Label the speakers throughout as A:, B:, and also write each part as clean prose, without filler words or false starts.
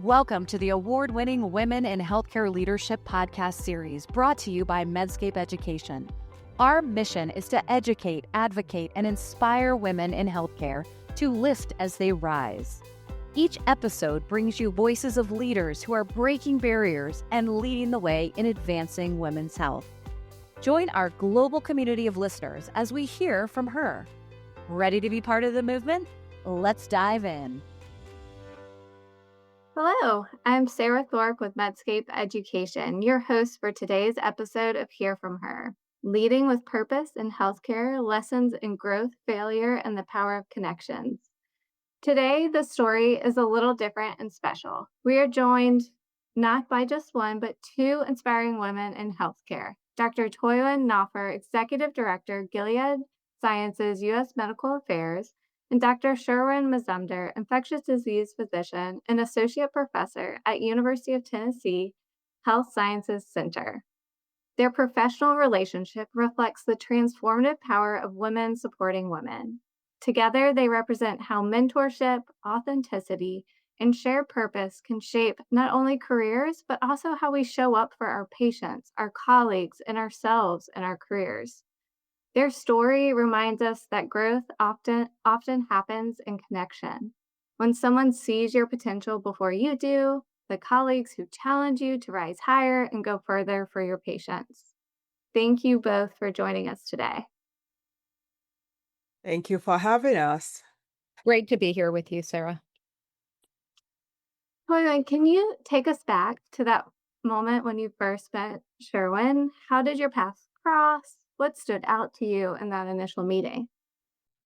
A: Welcome to the award-winning Women in Healthcare Leadership podcast series brought to you by Medscape Education. Our mission is to educate, advocate, and inspire women in healthcare to lift as they rise. Each episode brings you voices of leaders who are breaking barriers and leading the way in advancing women's health. Join our global community of listeners as we hear from her. Ready to be part of the movement? Let's dive in.
B: Hello, I'm Sarah Thorpe with Medscape Education, your host for today's episode of Hear From Her, Leading with Purpose in Healthcare, Lessons in Growth, Failure, and the Power of Connections. Today, the story is a little different and special. We are joined not by just one, but two inspiring women in healthcare. Dr. Toyin Nwafor, Executive Director, Gilead Sciences U.S. Medical Affairs, and Dr. Shirin Mazumder, Infectious Disease Physician and Associate Professor at University of Tennessee Health Sciences Center. Their professional relationship reflects the transformative power of women supporting women. Together, they represent how mentorship, authenticity, and shared purpose can shape not only careers, but also how we show up for our patients, our colleagues, and ourselves in our careers. Their story reminds us that growth often happens in connection. When someone sees your potential before you do, the colleagues who challenge you to rise higher and go further for your patients. Thank you both for joining us today.
C: Thank you for having us.
D: Great to be here with you, Sarah.
B: Toyin, can you take us back to that moment when you first met Sherwin? How did your paths cross? What stood out to you in that initial meeting?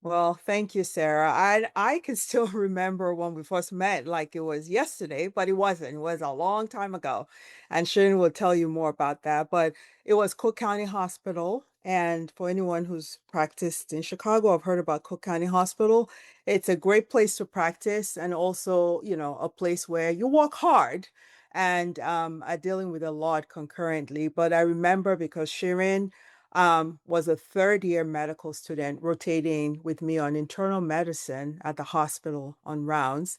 C: Well, thank you, Sarah. I can still remember when we first met, like it was yesterday, but it wasn't. It was a long time ago. And Shirin will tell you more about that. But it was Cook County Hospital. And for anyone who's practiced in Chicago, I've heard about Cook County Hospital. It's a great place to practice and also, a place where you work hard and are dealing with a lot concurrently. But I remember because Shirin was a third year medical student rotating with me on internal medicine at the hospital on rounds.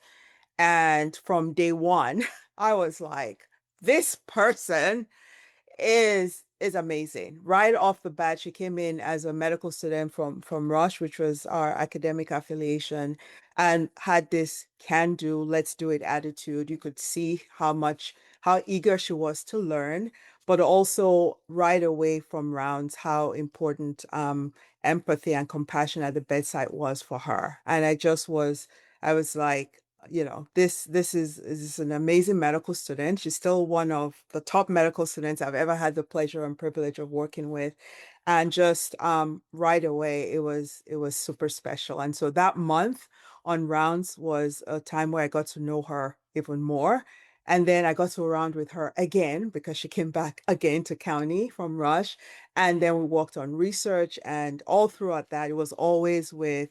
C: And from day one, I was like, this person is amazing. Right off the bat, she came in as a medical student from Rush, which was our academic affiliation, and had this can do, let's do it attitude. You could see how eager she was to learn, but also right away from rounds, how important empathy and compassion at the bedside was for her. And I was like, this is an amazing medical student. She's still one of the top medical students I've ever had the pleasure and privilege of working with. And just right away, it was super special. And so that month on rounds was a time where I got to know her even more. And then I got to round with her again because she came back again to county from Rush. And then we worked on research. And all throughout that, it was always with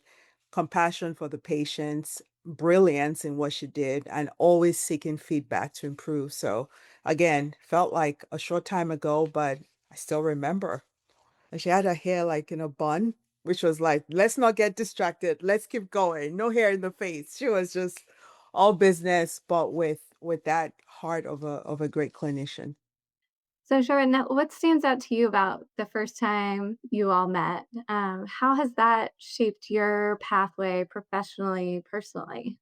C: compassion for the patients, brilliance in what she did, and always seeking feedback to improve. So again, felt like a short time ago, but I still remember. And she had her hair like in a bun, which was like, let's not get distracted. Let's keep going. No hair in the face. She was just all business, but with that heart of a great clinician.
B: So, Sharon, now what stands out to you about the first time you all met? How has that shaped your pathway professionally, personally?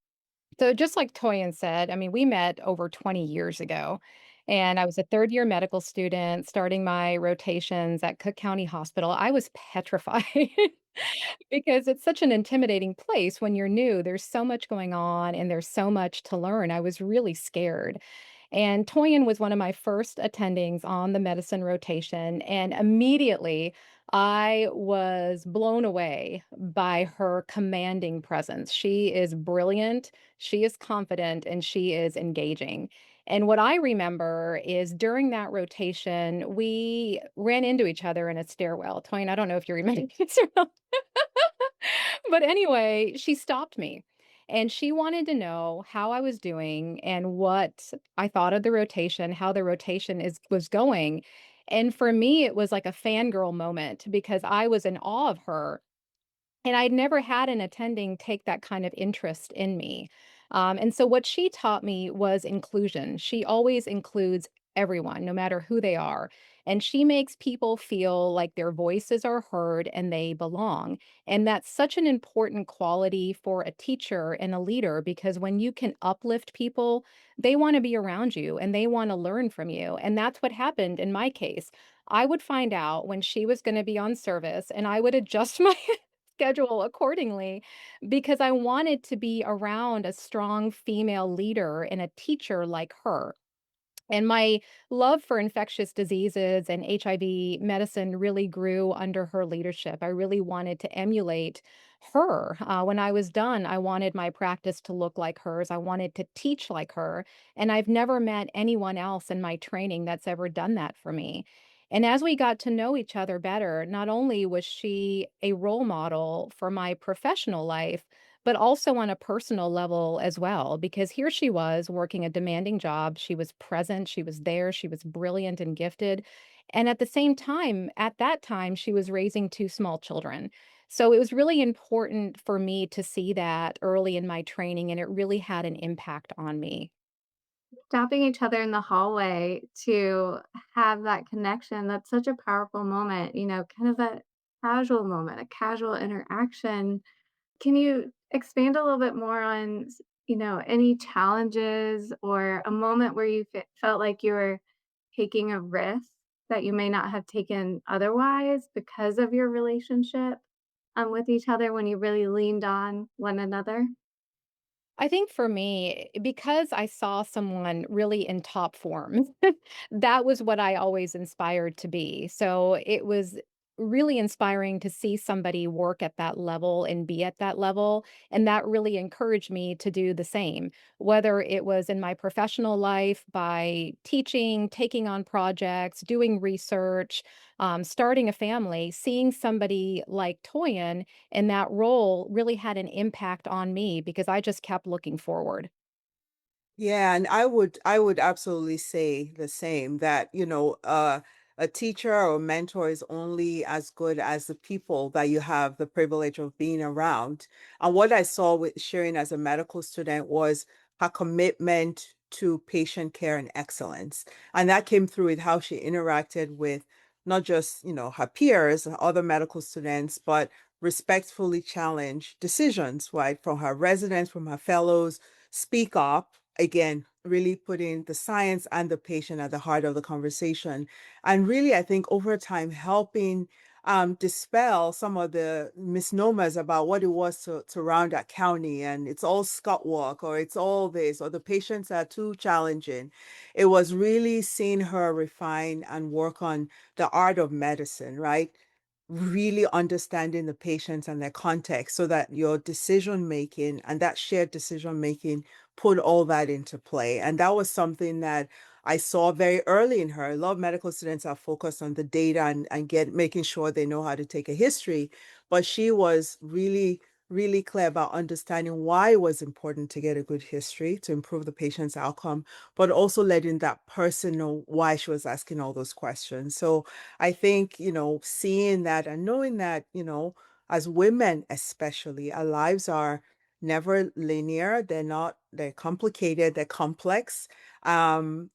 D: So, just like Toyin said, I mean, we met over 20 years ago, and I was a third year medical student starting my rotations at Cook County Hospital. I was petrified because it's such an intimidating place when you're new. There's so much going on and there's so much to learn. I was really scared. And Toyin was one of my first attendings on the medicine rotation. And immediately I was blown away by her commanding presence. She is brilliant, she is confident, and she is engaging. And what I remember is during that rotation, we ran into each other in a stairwell. Toyin, I don't know if you remember this or not. But anyway, she stopped me and she wanted to know how I was doing and what I thought of the rotation, how the rotation was going. And for me, it was like a fangirl moment because I was in awe of her. And I'd never had an attending take that kind of interest in me. And so what she taught me was inclusion. She always includes everyone, no matter who they are. And she makes people feel like their voices are heard and they belong. And that's such an important quality for a teacher and a leader because when you can uplift people, they want to be around you and they want to learn from you. And that's what happened in my case. I would find out when she was going to be on service and I would adjust my schedule accordingly because I wanted to be around a strong female leader and a teacher like her. And my love for infectious diseases and HIV medicine really grew under her leadership. I really wanted to emulate her. When I was done, I wanted my practice to look like hers. I wanted to teach like her. And I've never met anyone else in my training that's ever done that for me. And as we got to know each other better, not only was she a role model for my professional life, but also on a personal level as well, because here she was working a demanding job. She was present, she was there, she was brilliant and gifted. And at the same time, at that time, she was raising two small children. So it was really important for me to see that early in my training, and it really had an impact on me.
B: Stopping each other in the hallway to have that connection, that's such a powerful moment, kind of a casual moment, a casual interaction. Can you expand a little bit more on, any challenges or a moment where you felt like you were taking a risk that you may not have taken otherwise because of your relationship, with each other when you really leaned on one another?
D: I think for me, because I saw someone really in top form, that was what I always inspired to be. So it was really inspiring to see somebody work at that level and be at that level. And that really encouraged me to do the same, whether it was in my professional life by teaching, taking on projects, doing research, starting a family, seeing somebody like Toyin and that role really had an impact on me because I just kept looking forward.
C: Yeah, and I would absolutely say the same that, a teacher or mentor is only as good as the people that you have the privilege of being around. And what I saw with Shirin as a medical student was her commitment to patient care and excellence. And that came through with how she interacted with not just, her peers, other medical students, but respectfully challenged decisions, right? From her residents, from her fellows, speak up again, really putting the science and the patient at the heart of the conversation. And really, I think over time, helping dispel some of the misnomers about what it was to round that county and it's all scut walk or it's all this or the patients are too challenging. It was really seeing her refine and work on the art of medicine, right? Really understanding the patients and their context so that your decision making and that shared decision making put all that into play. And that was something that I saw very early in her. A lot of medical students are focused on the data and get making sure they know how to take a history. But she was really, really clear about understanding why it was important to get a good history to improve the patient's outcome, but also letting that person know why she was asking all those questions. So I think, seeing that and knowing that, as women especially, our lives are never linear. They're complicated, they're complex. And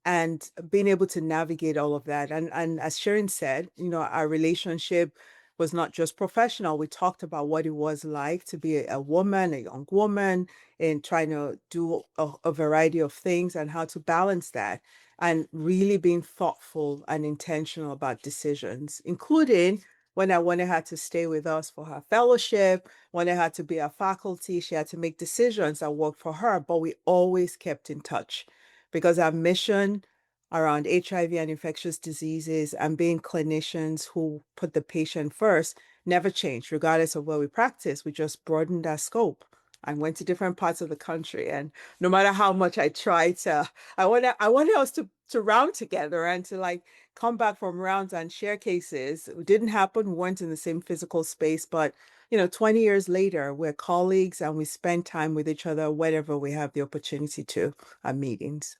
C: being able to navigate all of that. And as Sharon said, our relationship was not just professional. We talked about what it was like to be a woman, a young woman, and trying to do a variety of things and how to balance that and really being thoughtful and intentional about decisions, including when I wanted her to stay with us for her fellowship, when I had to be a faculty, she had to make decisions that worked for her, but we always kept in touch because our mission around HIV and infectious diseases and being clinicians who put the patient first never changed, regardless of where we practice. We just broadened our scope and went to different parts of the country. And no matter how much I tried to, I wanted us to round together and to like come back from rounds and share cases. It didn't happen. We weren't in the same physical space, but 20 years later, we're colleagues and we spend time with each other whenever we have the opportunity to at meetings.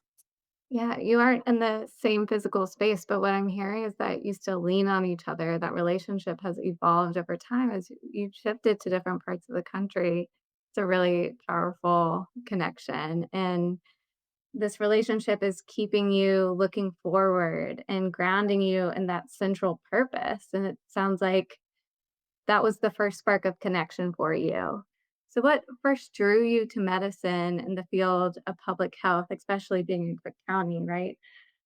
B: Yeah, you aren't in the same physical space, but what I'm hearing is that you still lean on each other. That relationship has evolved over time as you've shifted to different parts of the country. It's a really powerful connection. And this relationship is keeping you looking forward and grounding you in that central purpose. And it sounds like that was the first spark of connection for you. So, what first drew you to medicine in the field of public health, especially being in Cook County, right?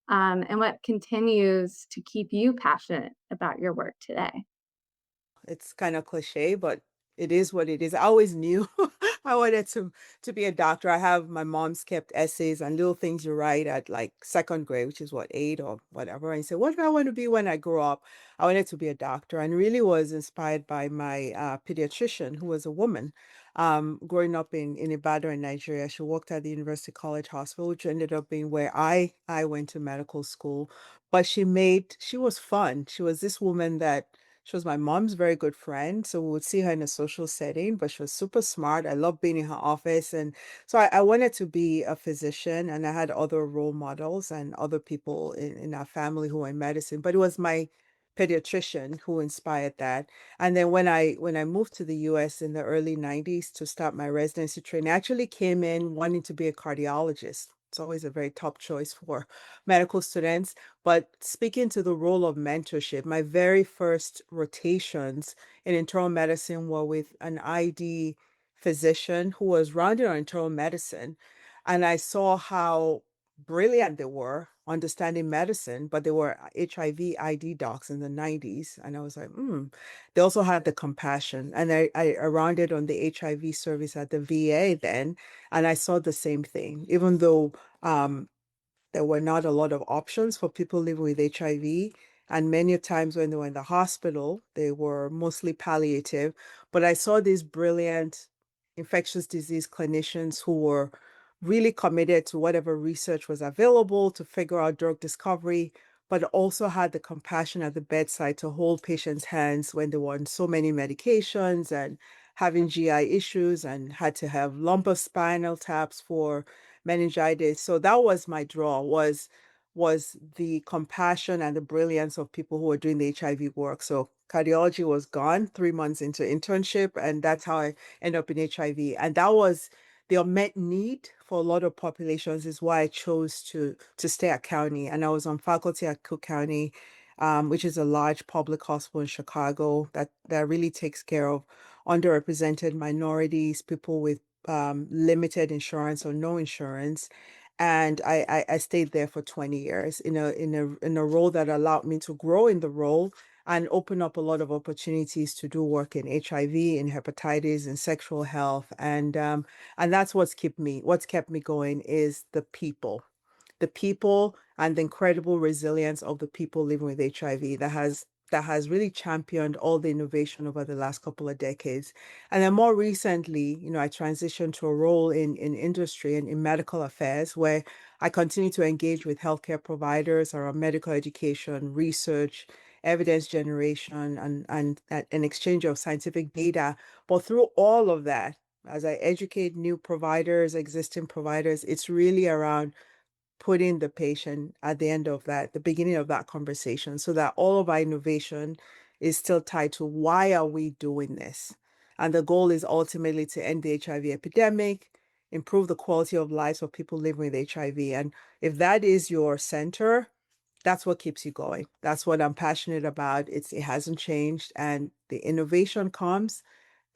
B: And what continues to keep you passionate about your work today?
C: It's kind of cliche, but it is what it is. I always knew I wanted to be a doctor. I have my mom's kept essays and little things you write at like second grade, which is what, 8 or whatever. And say, what do I want to be when I grow up? I wanted to be a doctor and really was inspired by my pediatrician, who was a woman. Growing up in Ibadan in Nigeria, she worked at the University College Hospital, which ended up being where I went to medical school. But she was fun. She was this woman that she was my mom's very good friend, so we would see her in a social setting, but she was super smart. I loved being in her office. And so I wanted to be a physician, and I had other role models and other people in our family who were in medicine, but it was my pediatrician who inspired that. And then when I moved to the US in the early 90s to start my residency training, I actually came in wanting to be a cardiologist. It's always a very top choice for medical students. But speaking to the role of mentorship, my very first rotations in internal medicine were with an ID physician who was rounded on internal medicine. And I saw how brilliant they were understanding medicine, but they were HIV ID docs in the 90s. And I was like, They also had the compassion. And I rounded on the HIV service at the VA then, and I saw the same thing, even though there were not a lot of options for people living with HIV. And many times when they were in the hospital, they were mostly palliative. But I saw these brilliant infectious disease clinicians who were really committed to whatever research was available to figure out drug discovery, but also had the compassion at the bedside to hold patients' hands when they were on so many medications and having GI issues and had to have lumbar spinal taps for meningitis. So that was my draw, was the compassion and the brilliance of people who were doing the HIV work. So cardiology was gone 3 months into internship, and that's how I ended up in HIV. And that was the unmet need for a lot of populations is why I chose to stay at County. And I was on faculty at Cook County, which is a large public hospital in Chicago that really takes care of underrepresented minorities, people with limited insurance or no insurance. And I stayed there for 20 years in a role that allowed me to grow in the role and open up a lot of opportunities to do work in HIV, in hepatitis, in sexual health. And that's what's kept me going is the people and the incredible resilience of the people living with HIV that has really championed all the innovation over the last couple of decades. And then more recently, I transitioned to a role in industry and in medical affairs where I continue to engage with healthcare providers around medical education, research, evidence generation, and an exchange of scientific data. But through all of that, as I educate new providers, existing providers, it's really around putting the patient at the end of that, the beginning of that conversation, so that all of our innovation is still tied to why are we doing this? And the goal is ultimately to end the HIV epidemic, improve the quality of lives of people living with HIV. And if that is your center, that's what keeps you going. That's what I'm passionate about. It hasn't changed. And the innovation comes.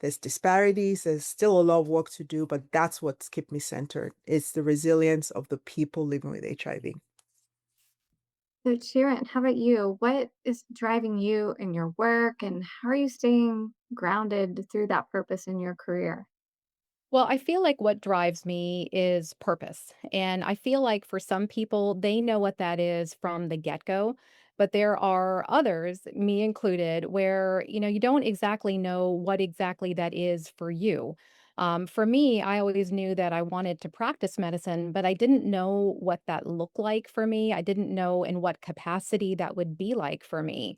C: There's disparities. There's still a lot of work to do, but that's what's kept me centered. It's the resilience of the people living with HIV.
B: So, Sharon, how about you? What is driving you in your work, and how are you staying grounded through that purpose in your career?
D: Well, I feel like what drives me is purpose. And I feel like for some people, they know what that is from the get go. But there are others, me included, where, you don't exactly know what exactly that is for you. For me, I always knew that I wanted to practice medicine, but I didn't know what that looked like for me. I didn't know in what capacity that would be like for me.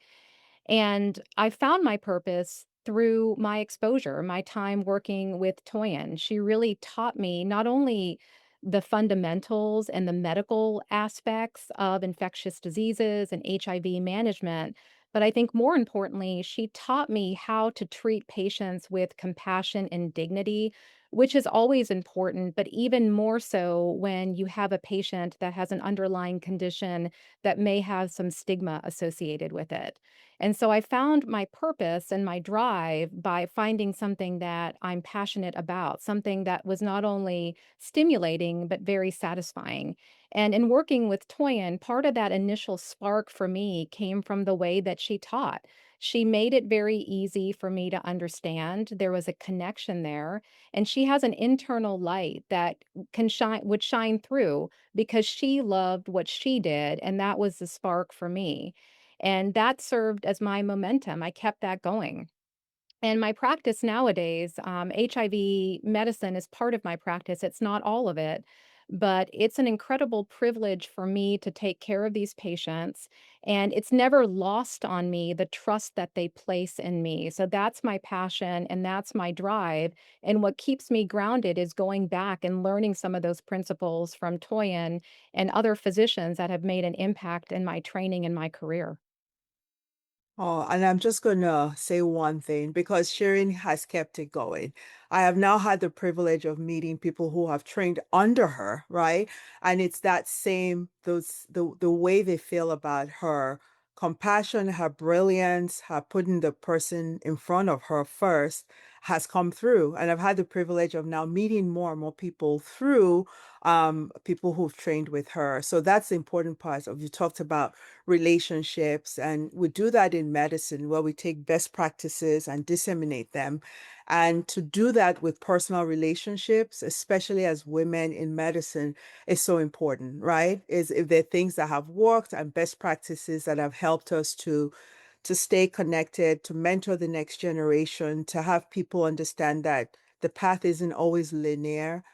D: And I found my purpose through my exposure, my time working with Toyin. She really taught me not only the fundamentals and the medical aspects of infectious diseases and HIV management, but I think more importantly, she taught me how to treat patients with compassion and dignity which is always important, but even more so when you have a patient that has an underlying condition that may have some stigma associated with it. And so I found my purpose and my drive by finding something that I'm passionate about, something that was not only stimulating, but very satisfying. And in working with Toyin, part of that initial spark for me came from the way that she taught. She made it very easy for me to understand. There was a connection there, and she has an internal light that would shine through because she loved what she did, and that was the spark for me. And that served as my momentum. I kept that going. And my practice nowadays, HIV medicine is part of my practice. It's not all of it, but it's an incredible privilege for me to take care of these patients. And it's never lost on me the trust that they place in me. So that's my passion and that's my drive. And what keeps me grounded is going back and learning some of those principles from Toyin and other physicians that have made an impact in my training and my career.
C: Oh, and I'm just gonna say one thing because Shirin has kept it going. I have now had the privilege of meeting people who have trained under her, right? And it's that same the way they feel about her compassion, her brilliance, her putting the person in front of her first has come through. And I've had the privilege of now meeting more and more people through people who've trained with her. So that's the important part of you talked about relationships. And we do that in medicine where we take best practices and disseminate them. And to do that with personal relationships, especially as women in medicine, is so important, right? Is if there are things that have worked and best practices that have helped us to stay connected, to mentor the next generation, to have people understand that the path isn't always linear,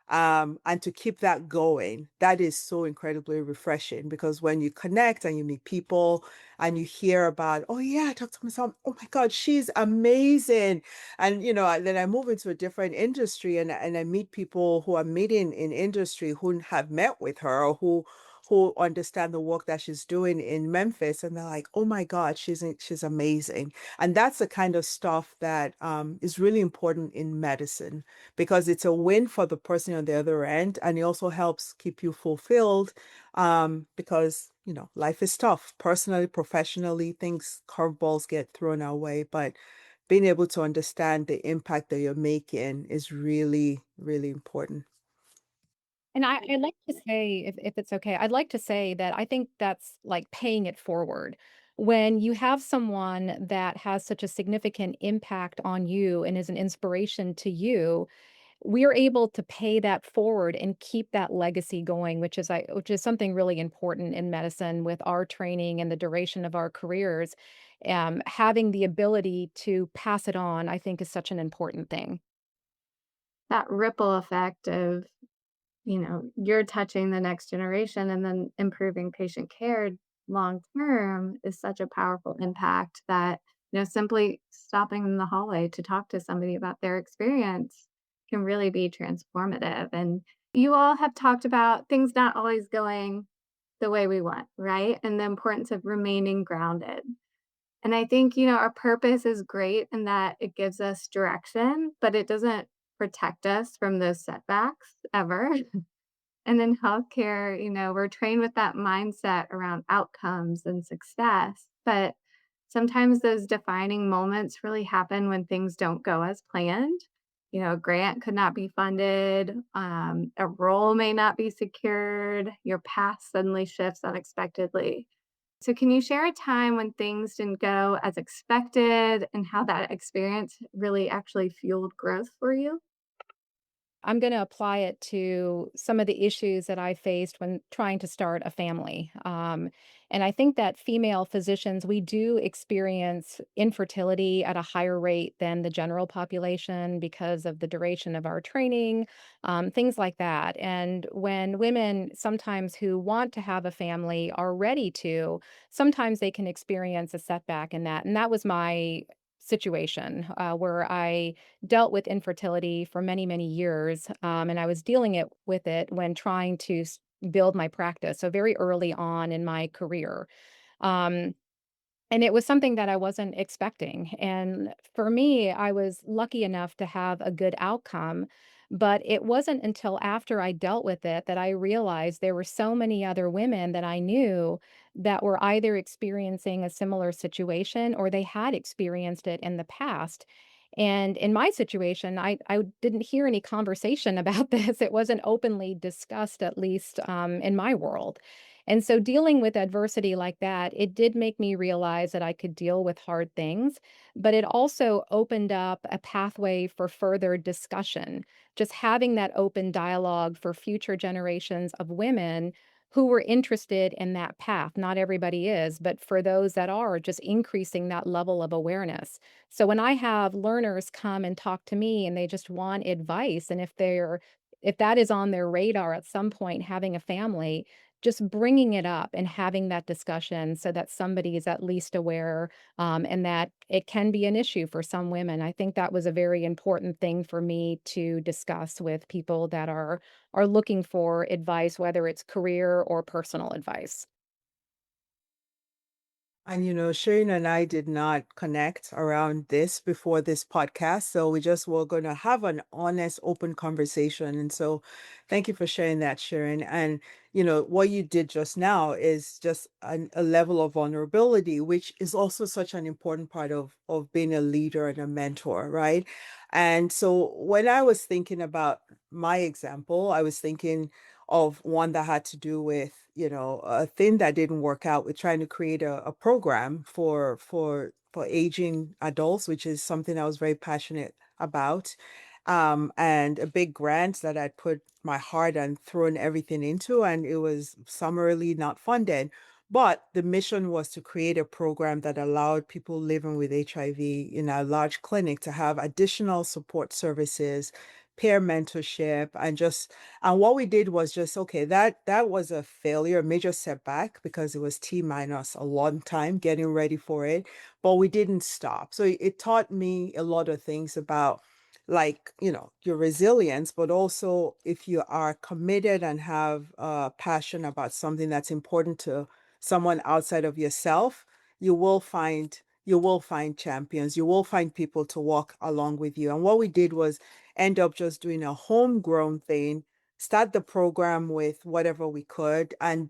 C: and to keep that going. That is so incredibly refreshing because when you connect and you meet people and you hear about, oh yeah, I talked to myself, oh my God, she's amazing. And then I move into a different industry and I meet people who are meeting in industry who have met with her or who understand the work that she's doing in Memphis, and they're like, "Oh my God, she's amazing." And that's the kind of stuff that is really important in medicine because it's a win for the person on the other end, and it also helps keep you fulfilled because life is tough, personally, professionally, things curveballs get thrown our way, but being able to understand the impact that you're making is really, really important.
D: And I'd like to say, if it's okay, I'd like to say that I think that's like paying it forward. When you have someone that has such a significant impact on you and is an inspiration to you, we're able to pay that forward and keep that legacy going, which is something really important in medicine with our training and the duration of our careers. Having the ability to pass it on, I think, is such an important thing.
B: That ripple effect of, you're touching the next generation and then improving patient care long term is such a powerful impact that, simply stopping in the hallway to talk to somebody about their experience can really be transformative. And you all have talked about things not always going the way we want, right? And the importance of remaining grounded. And I think, our purpose is great in that it gives us direction, but it doesn't protect us from those setbacks ever. And in healthcare, we're trained with that mindset around outcomes and success. But sometimes those defining moments really happen when things don't go as planned. A grant could not be funded, a role may not be secured, your path suddenly shifts unexpectedly. So, can you share a time when things didn't go as expected and how that experience really actually fueled growth for you?
D: I'm gonna apply it to some of the issues that I faced when trying to start a family. And I think that female physicians, we do experience infertility at a higher rate than the general population because of the duration of our training, things like that. And when women sometimes who want to have a family are ready to, sometimes they can experience a setback in that. And that was my situation where I dealt with infertility for many, many years, and I was dealing with it when trying to build my practice. So very early on in my career, um, and it was something that I wasn't expecting. And for me, I was lucky enough to have a good outcome, But it wasn't until after I dealt with it that I realized there were so many other women that I knew that were either experiencing a similar situation or they had experienced it in the past. And in my situation, I didn't hear any conversation about this. It wasn't openly discussed, at least in my world. And so dealing with adversity like that, it did make me realize that I could deal with hard things, but it also opened up a pathway for further discussion. Just having that open dialogue for future generations of women who were interested in that path. Not everybody is, but for those that are, just increasing that level of awareness. So when I have learners come and talk to me and they just want advice, and if that is on their radar at some point, having a family, just bringing it up and having that discussion so that somebody is at least aware, and that it can be an issue for some women. I think that was a very important thing for me to discuss with people that are looking for advice, whether it's career or personal advice.
C: And Shane and I did not connect around this before this podcast. So we just were going to have an honest, open conversation. And so thank you for sharing that, Sharon. And, what you did just now is just a level of vulnerability, which is also such an important part of being a leader and a mentor, right? And so when I was thinking about my example, I was thinking of one that had to do with, a thing that didn't work out with trying to create a program for aging adults, which is something I was very passionate about. And a big grant that I'd put my heart and thrown everything into, and it was summarily not funded. But the mission was to create a program that allowed people living with HIV in a large clinic to have additional support services, peer mentorship, and what we did was just, okay, that was a failure, a major setback because it was T minus a long time getting ready for it, but we didn't stop. So it taught me a lot of things about, like, your resilience, but also if you are committed and have passion about something that's important to someone outside of yourself, you will find champions, you will find people to walk along with you. And what we did was end up just doing a homegrown thing, start the program with whatever we could, and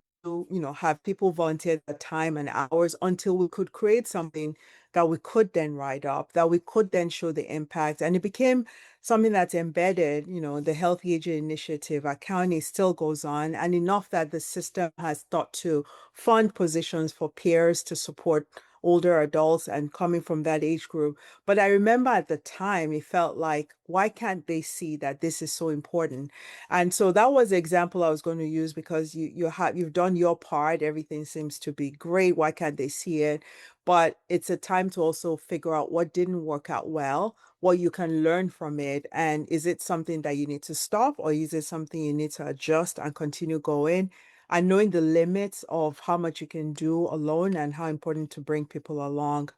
C: have people volunteer their time and hours until we could create something that we could then write up, that we could then show the impact. And it became something that's embedded, the Healthy Aging Initiative at county still goes on, and enough that the system has thought to fund positions for peers to support older adults and coming from that age group. But I remember at the time, it felt like, why can't they see that this is so important? And so that was the example I was going to use, because you've done your part. Everything seems to be great. Why can't they see it? But it's a time to also figure out what didn't work out well, what you can learn from it, and is it something that you need to stop, or is it something you need to adjust and continue going? And knowing the limits of how much you can do alone and how important to bring people along.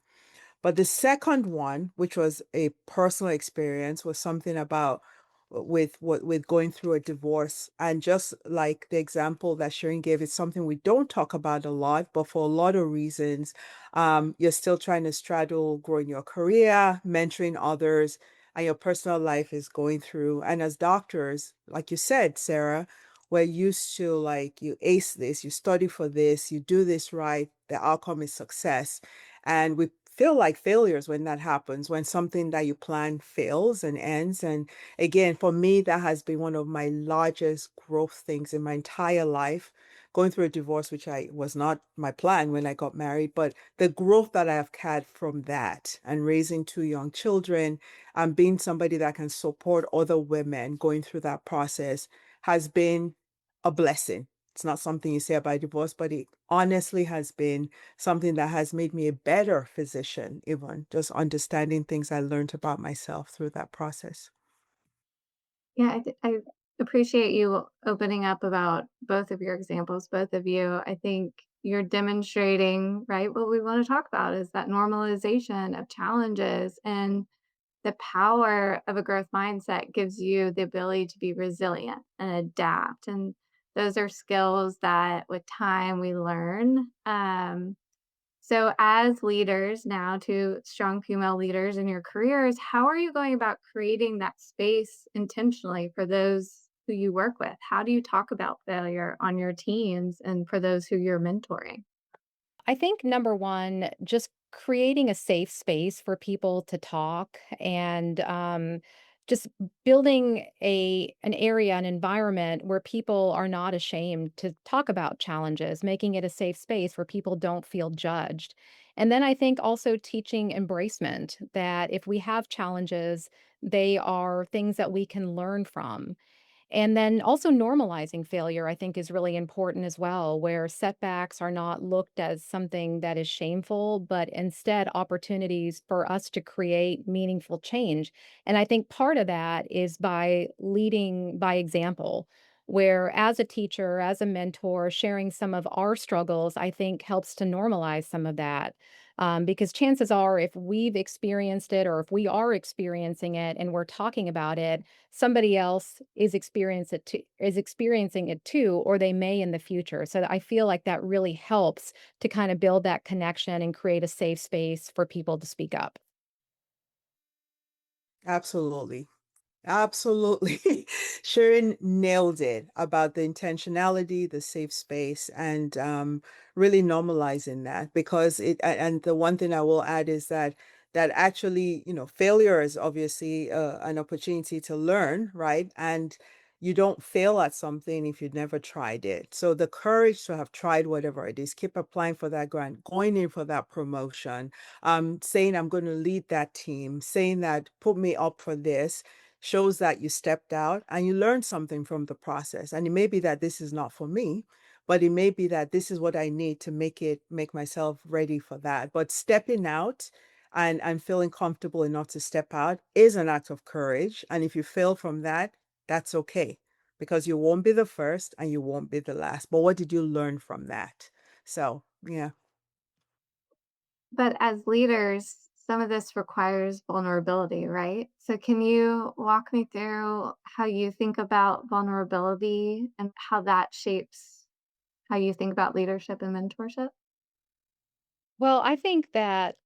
C: But the second one, which was a personal experience, was something about with going through a divorce. And just like the example that Sharon gave, it's something we don't talk about a lot, but for a lot of reasons, you're still trying to straddle growing your career, mentoring others, and your personal life is going through. And as doctors, like you said, Sarah, we're used to, like, you ace this, you study for this, you do this right, the outcome is success. And we feel like failures when that happens, when something that you plan fails and ends. And again, for me, that has been one of my largest growth things in my entire life. Going through a divorce, which I was not my plan when I got married, but the growth that I have had from that, and raising two young children and being somebody that can support other women going through that process has been a blessing. It's not something you say about divorce, but it honestly has been something that has made me a better physician, even just understanding things I learned about myself through that process.
B: Yeah, I appreciate you opening up about both of your examples, both of you. I think you're demonstrating, right, what we want to talk about is that normalization of challenges, and the power of a growth mindset gives you the ability to be resilient and adapt. And those are skills that with time we learn. So, as leaders now, to strong female leaders in your careers, how are you going about creating that space intentionally for those who you work with? How do you talk about failure on your teams and for those who you're mentoring?
D: I think number one, just creating a safe space for people to talk and just building an area, an environment where people are not ashamed to talk about challenges, making it a safe space where people don't feel judged. And then I think also teaching embracement that if we have challenges, they are things that we can learn from. And then also normalizing failure, I think, is really important as well, where setbacks are not looked as something that is shameful, but instead opportunities for us to create meaningful change. And I think part of that is by leading by example, where as a teacher, as a mentor, sharing some of our struggles, I think helps to normalize some of that. Because chances are, if we've experienced it or if we are experiencing it and we're talking about it, somebody else is experiencing it too, or they may in the future. So I feel like that really helps to kind of build that connection and create a safe space for people to speak up.
C: Absolutely. Absolutely. Sharon nailed it about the intentionality, the safe space, and really normalizing that because and the one thing I will add is that actually, failure is obviously an opportunity to learn, right? And you don't fail at something if you've never tried it. So the courage to have tried whatever it is, keep applying for that grant, going in for that promotion, saying I'm going to lead that team, saying that put me up for this shows that you stepped out and you learned something from the process. And it may be that this is not for me, but it may be that this is what I need to make myself ready for that. But stepping out and feeling comfortable enough to step out is an act of courage. And if you fail from that, that's okay because you won't be the first and you won't be the last. But what did you learn from that? So, yeah.
B: But as leaders, some of this requires vulnerability, right? So, can you walk me through how you think about vulnerability and how that shapes how you think about leadership and mentorship?
D: Well, I think that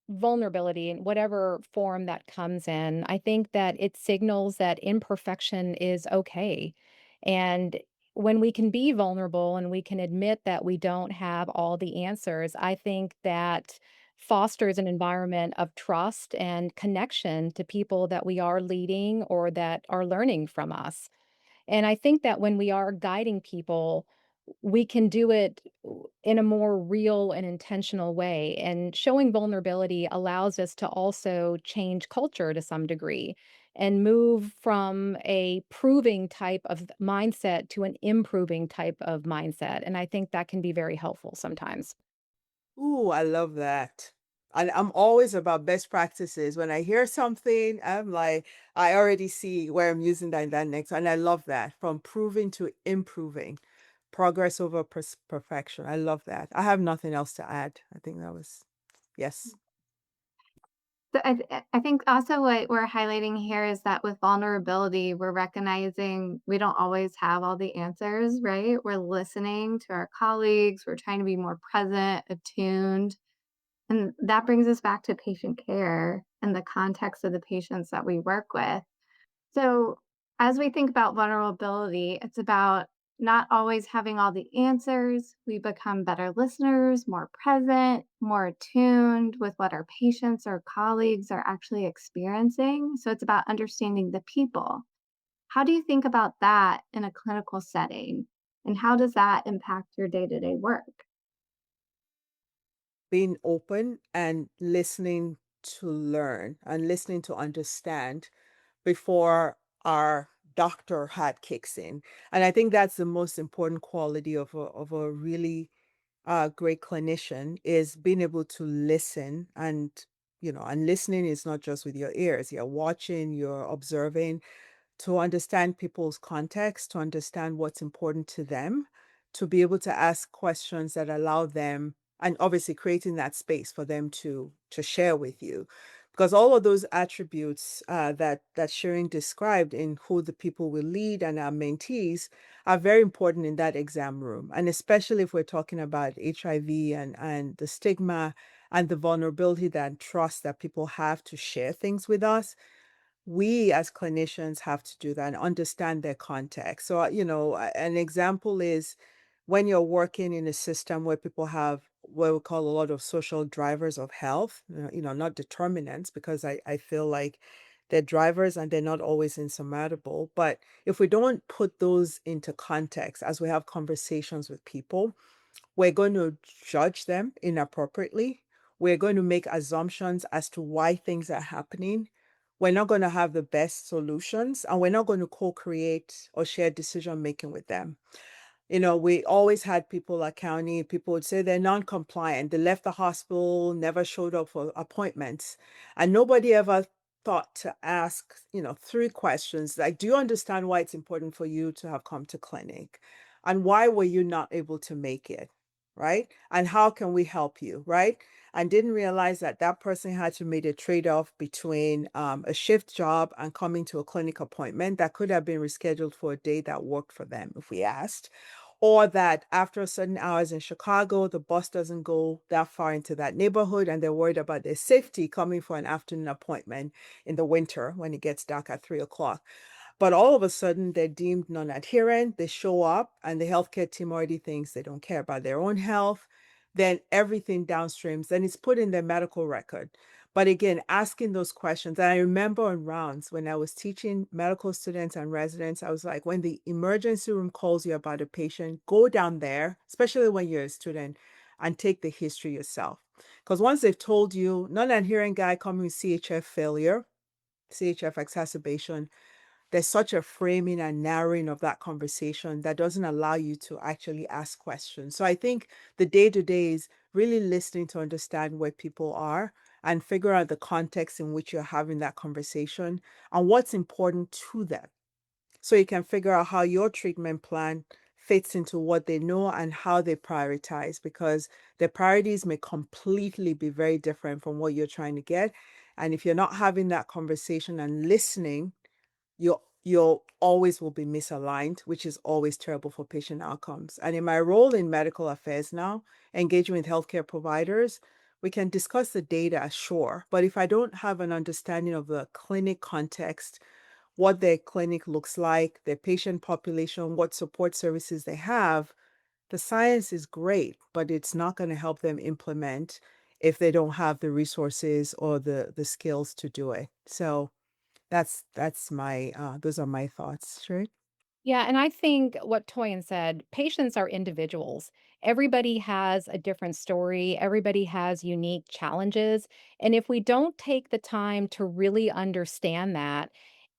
D: vulnerability in whatever form that comes in, I think that it signals that imperfection is okay. And when we can be vulnerable and we can admit that we don't have all the answers, I think that fosters an environment of trust and connection to people that we are leading or that are learning from us. And I think that when we are guiding people, we can do it in a more real and intentional way. And showing vulnerability allows us to also change culture to some degree and move from a proving type of mindset to an improving type of mindset. And I think that can be very helpful sometimes.
C: Ooh, I love that. And I'm always about best practices. When I hear something, I'm like, I already see where I'm using that in that next. And I love that from proving to improving, progress over perfection. I love that. I have nothing else to add. I think that was, yes.
B: So I think also what we're highlighting here is that with vulnerability, we're recognizing we don't always have all the answers, right? We're listening to our colleagues, we're trying to be more present, attuned. And that brings us back to patient care and the context of the patients that we work with. So, as we think about vulnerability, it's about not always having all the answers. We become better listeners, more present, more attuned with what our patients or colleagues are actually experiencing. So, it's about understanding the people. How do you think about that in a clinical setting? And how does that impact your day to day work?
C: Being open and listening to learn and listening to understand before our doctor hat kicks in. And I think that's the most important quality of a really great clinician is being able to listen and listening is not just with your ears. You're watching, you're observing, to understand people's context, to understand what's important to them, to be able to ask questions that allow them, and obviously creating that space for them to share with you. because all of those attributes that Shirin described in who the people will lead and our mentees are very important in that exam room, and especially if we're talking about HIV and the stigma and the vulnerability that trust that people have to share things with us. We as clinicians have to do that and understand their context. So, an example is when you're working in a system where people have what we call a lot of social drivers of health, not determinants, because I feel like they're drivers and they're not always insurmountable. But if we don't put those into context as we have conversations with people, we're going to judge them inappropriately. We're going to make assumptions as to why things are happening. We're not going to have the best solutions, and we're not going to co-create or share decision making with them. We always had people at county, people would say they're non-compliant. They left the hospital, never showed up for appointments. And nobody ever thought to ask, three questions like, do you understand why it's important for you to have come to clinic? And why were you not able to make it? Right? And how can we help you? Right? And didn't realize that that person had to make a trade-off between a shift job and coming to a clinic appointment that could have been rescheduled for a day that worked for them if we asked, or that after certain hours in Chicago, the bus doesn't go that far into that neighborhood and they're worried about their safety coming for an afternoon appointment in the winter when it gets dark at 3 o'clock. But all of a sudden, they're deemed non adherent. They show up, and the healthcare team already thinks they don't care about their own health. Then everything downstreams, then it's put in their medical record. But again, asking those questions. And I remember on rounds when I was teaching medical students and residents, I was like, when the emergency room calls you about a patient, go down there, especially when you're a student, and take the history yourself. Because once they've told you, non adherent guy coming with CHF failure, CHF exacerbation, there's such a framing and narrowing of that conversation that doesn't allow you to actually ask questions. So I think the day to day is really listening to understand where people are and figure out the context in which you're having that conversation and what's important to them. So you can figure out how your treatment plan fits into what they know and how they prioritize, because their priorities may completely be very different from what you're trying to get. And if you're not having that conversation and listening, you always will be misaligned, which is always terrible for patient outcomes. And in my role in medical affairs now, engaging with healthcare providers, we can discuss the data, sure, but if I don't have an understanding of the clinic context, what their clinic looks like, their patient population, what support services they have, the science is great, but it's not going to help them implement if they don't have the resources or the skills to do it. So that's my those are my thoughts. Sure.
D: Yeah, and I think what Toyin said, patients are individuals. Everybody has a different story, everybody has unique challenges. And if we don't take the time to really understand that,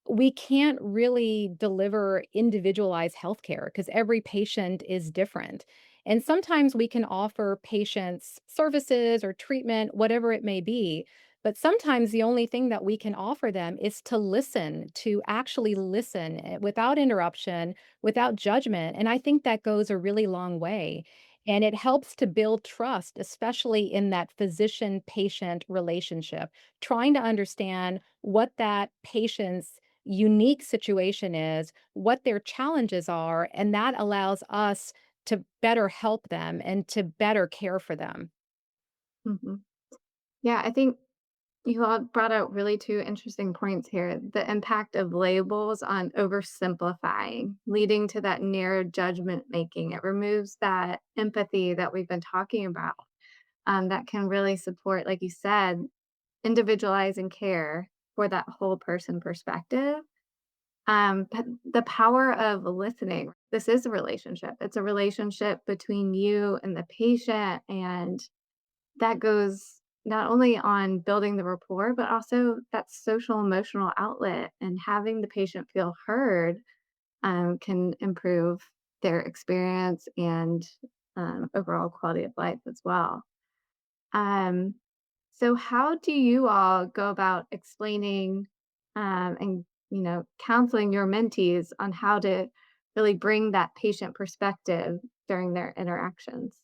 D: we can't really deliver individualized healthcare because every patient is different. And sometimes we can offer patients services or treatment, whatever it may be. But sometimes the only thing that we can offer them is to listen, to actually listen without interruption, without judgment. And I think that goes a really long way. And it helps to build trust, especially in that physician patient relationship, trying to understand what that patient's unique situation is, what their challenges are, and that allows us to better help them and to better care for them.
B: Hmm. Yeah, I think you all brought out really two interesting points here. The impact of labels on oversimplifying, leading to that narrow judgment making. It removes that empathy that we've been talking about, that can really support, like you said, individualizing care for that whole person perspective. But the power of listening. This is a relationship. It's a relationship between you and the patient, and that goes not only on building the rapport, but also that social emotional outlet, and having the patient feel heard can improve their experience and overall quality of life as well. Um, so, how do you all go about explaining and counseling your mentees on how to really bring that patient perspective during their interactions?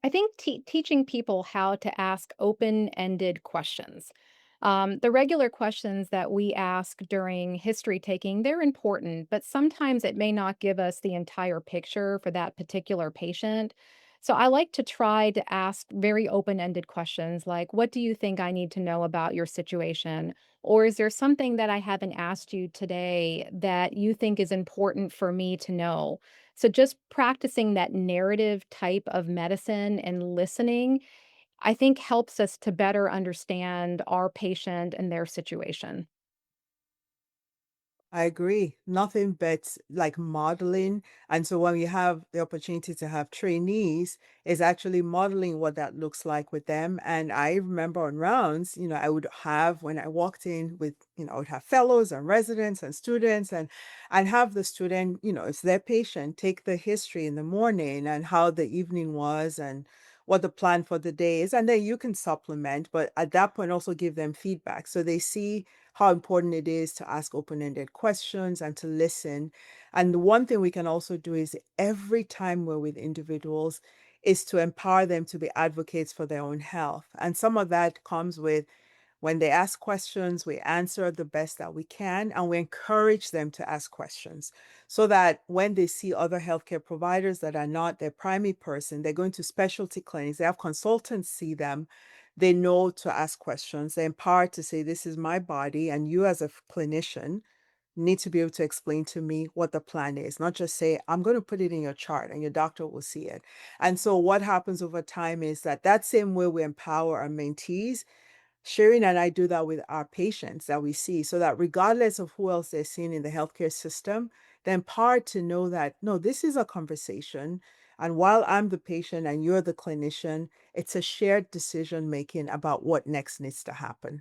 D: I think teaching people how to ask open-ended questions. The regular questions that we ask during history taking, they're important, but sometimes it may not give us the entire picture for that particular patient. So I like to try to ask very open-ended questions like, what do you think I need to know about your situation? Or is there something that I haven't asked you today that you think is important for me to know? So just practicing that narrative type of medicine and listening, I think helps us to better understand our patient and their situation.
C: I agree. Nothing beats like modeling. And so when we have the opportunity to have trainees, is actually modeling what that looks like with them. And I remember on rounds, I would have when I walked in with, I would have fellows and residents and students and have the student, it's their patient, take the history in the morning and how the evening was and what the plan for the day is. And then you can supplement, but at that point also give them feedback. So they see how important it is to ask open-ended questions and to listen. And the one thing we can also do is every time we're with individuals is to empower them to be advocates for their own health. And some of that comes with when they ask questions, we answer the best that we can, and we encourage them to ask questions so that when they see other healthcare providers that are not their primary person, they're going to specialty clinics, they have consultants see them, they know to ask questions, they're empowered to say, this is my body, and you as a clinician need to be able to explain to me what the plan is, not just say, I'm going to put it in your chart and your doctor will see it. And so what happens over time is that same way we empower our mentees, Shirin and I do that with our patients that we see so that regardless of who else they're seeing in the healthcare system, they're empowered to know that, no, this is a conversation. And while I'm the patient and you're the clinician, it's a shared decision making about what next needs to happen.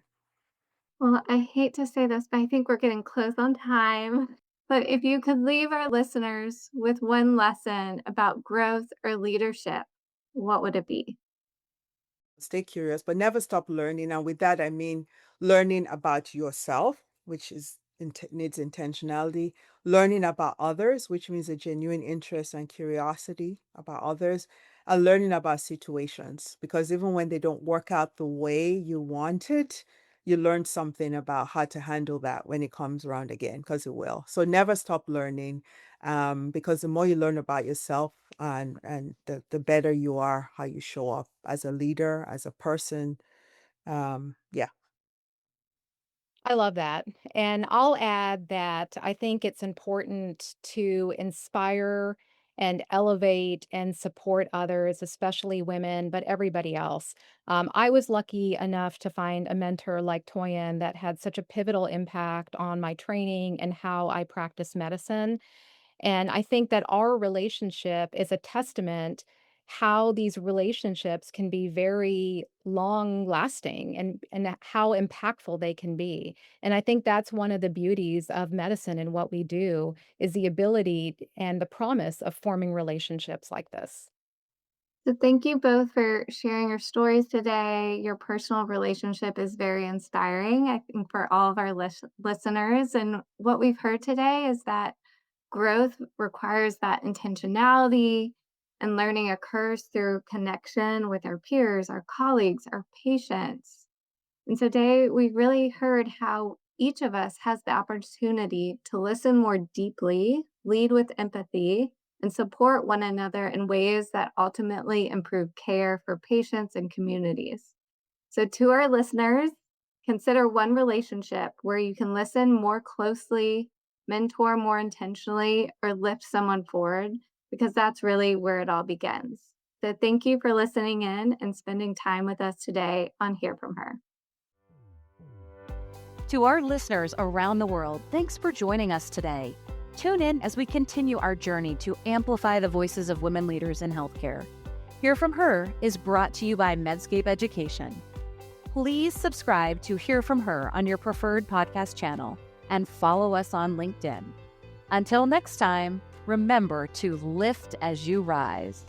B: Well, I hate to say this, but I think we're getting close on time. But if you could leave our listeners with one lesson about growth or leadership, what would it be?
C: Stay curious, but never stop learning. And with that, I mean learning about yourself, which needs intentionality, learning about others, which means a genuine interest and curiosity about others, and learning about situations. Because even when they don't work out the way you want it, you learn something about how to handle that when it comes around again, because it will. So never stop learning, because the more you learn about yourself and the better you are, how you show up as a leader, as a person. Yeah.
D: I love that. And I'll add that I think it's important to inspire and elevate and support others, especially women, but everybody else. I was lucky enough to find a mentor like Toyin that had such a pivotal impact on my training and how I practice medicine. And I think that our relationship is a testament how these relationships can be very long lasting and how impactful they can be. And I think that's one of the beauties of medicine and what we do is the ability and the promise of forming relationships like this.
B: So, thank you both for sharing your stories today. Your personal relationship is very inspiring, I think, for all of our listeners. And what we've heard today is that growth requires that intentionality, and learning occurs through connection with our peers, our colleagues, our patients. And today we really heard how each of us has the opportunity to listen more deeply, lead with empathy, and support one another in ways that ultimately improve care for patients and communities. So, to our listeners, consider one relationship where you can listen more closely, mentor more intentionally, or lift someone forward, because that's really where it all begins. So, thank you for listening in and spending time with us today on Hear From Her.
A: To our listeners around the world, thanks for joining us today. Tune in as we continue our journey to amplify the voices of women leaders in healthcare. Hear From Her is brought to you by Medscape Education. Please subscribe to Hear From Her on your preferred podcast channel and follow us on LinkedIn. Until next time, remember to lift as you rise.